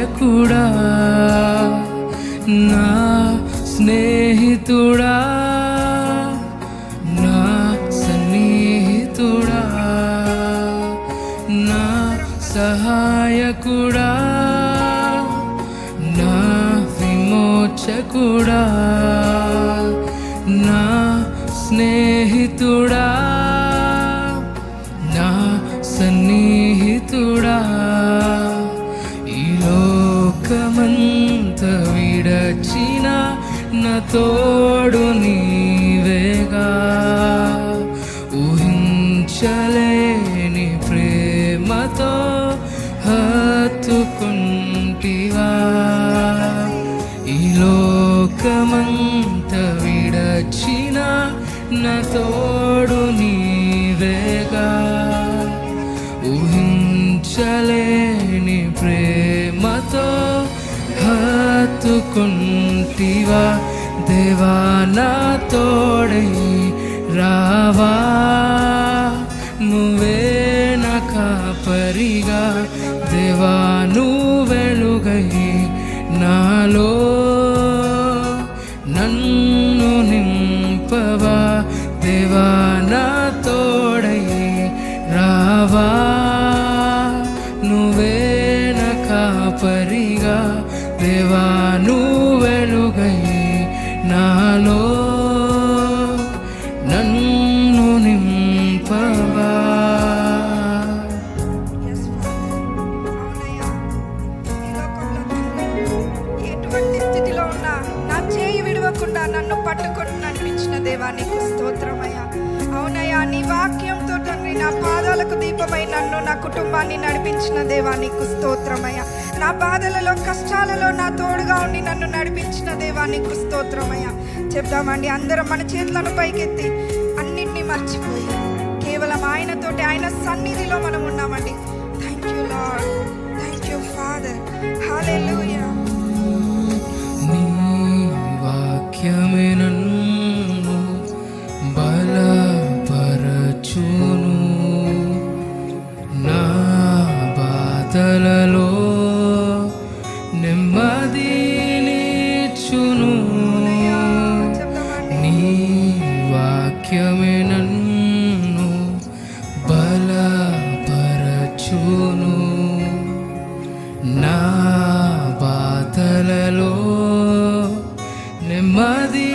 విమోచకుడా నా స్నేహితుడా నా సన్నిహితుడా నా సహాయకుడా నా విమోచకుడా నా స్నేహితుడా నా సన్నిహితుడా ఈ లోకమంత విడచిన నా తోడు నీవేగా ఊహించలేని ప్రేమతో హత్తుకుంటివా ఈ లోకమంత విడచిన నా తోడు నీవేగా ఊహించలేని ప్రేమతో హత్తుకుంటివా దేవా నా తోడై రావా నువ్వే నా కాపరిగా దేవా నువ్వు వెలుగై నాలో నన్ను నింపవా దేవా నా తోడై రావా నువ్వే నా కాపరిగా దేవా నువ్వు వెలుగై నాలో నన్ను నింపవా. ఎటువంటి స్థితిలో ఉన్నా నా చేయి విడవకుండా నన్ను పట్టుకొని నడిపించిన దేవా నీకు స్తోత్రమయ్యా. అవునయ్యా, నీ వాక్యంతో తండ్రి నా పాదాలకు దీపమై నన్ను నా కుటుంబాన్ని నడిపించిన దేవా నీకు స్తోత్రమయ్యా. నా బాధలలో కష్టాలలో నా తోడుగా ఉండి నన్ను నడిపించిన దేవా నీకు స్తోత్రమయ్యా. చెప్దామండి అందరం మన చేతులను పైకెత్తి అన్నిటినీ మర్చిపోయి కేవలం ఆయనతోటి ఆయన సన్నిధిలో మనం ఉన్నామండి. Thank you Lord, thank you Father, hallelujah. నీ వాక్యమే నన్ను బలపరచును నా బాధలలో నెమ్మదినిచ్చును నీ వాక్యమే నన్ను బలపరచును నా బాధలలో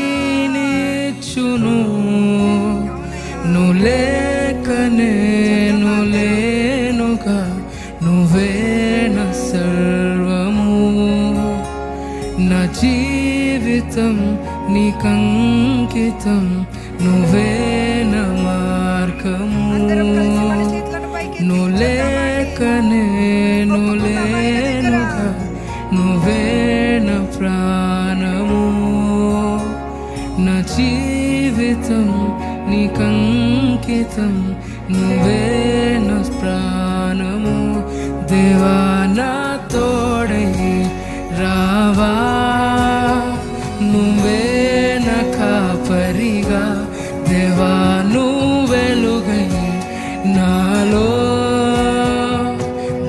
నెమ్మదినిచ్చును నువ్వు లేక నేను లేనుగా నువ్వే నా సర్వము నా జీవితం నీకంకితం నువ్వే నా మార్గము నువ్వు లేక నేను లేనుగా నువ్వే నా ప్రాణము నా జీవితం నీకంకితం నువ్వే నా ప్రాణము దేవా నా తోడై రావా నువ్వే నా కాపరిగా దేవా నువ్వు వెలుగై నాలో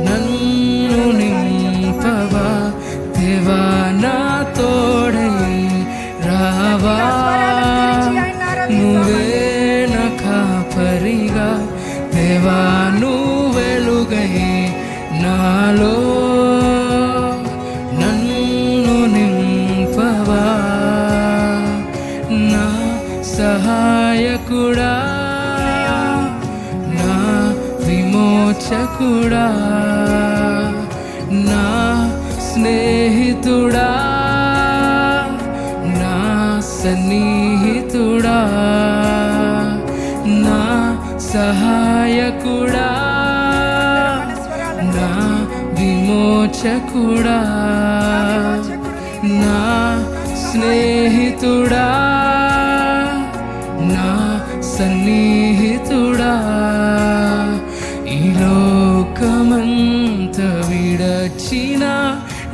నన్ను నింపవా దేవా నా తోడై రావా నువ్వే నా కాపరిగా దేవా నువ్వు వెలుగై నాలో నన్ను నింపవా నా సహాయకుడా నా విమోచకుడా నా స్నేహితుడా నా సన్నిహితుడా నా సహాయకుడా నా విమోచకుడా నా స్నేహితుడా నా సన్నిహితుడా ఈ లోకమంత విడచిన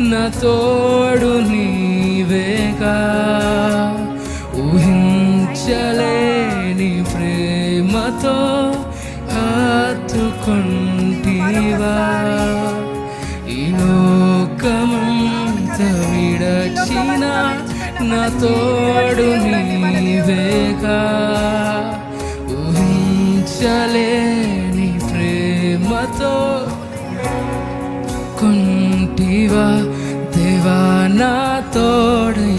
నా తోడు నీవేగా ఊహించలేని ప్రేమతో హత్తుకుంటివా ఈ లోకమ నడిచిన నా తోడు నీవేగా ఊహించలేని ప్రేమతో కొంటివా దేవా నా తోడై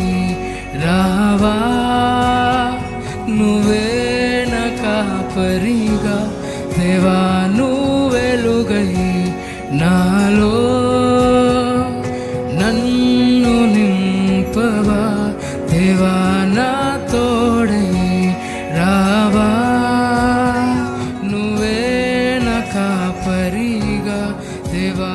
రావా నువ్వే నా కాపరిగా దేవా నువ్వు వెలుగై నాలో నన్ను నింపవా దేవా నా తోడై రావా నువ్వే నా కాపరిగా దేవా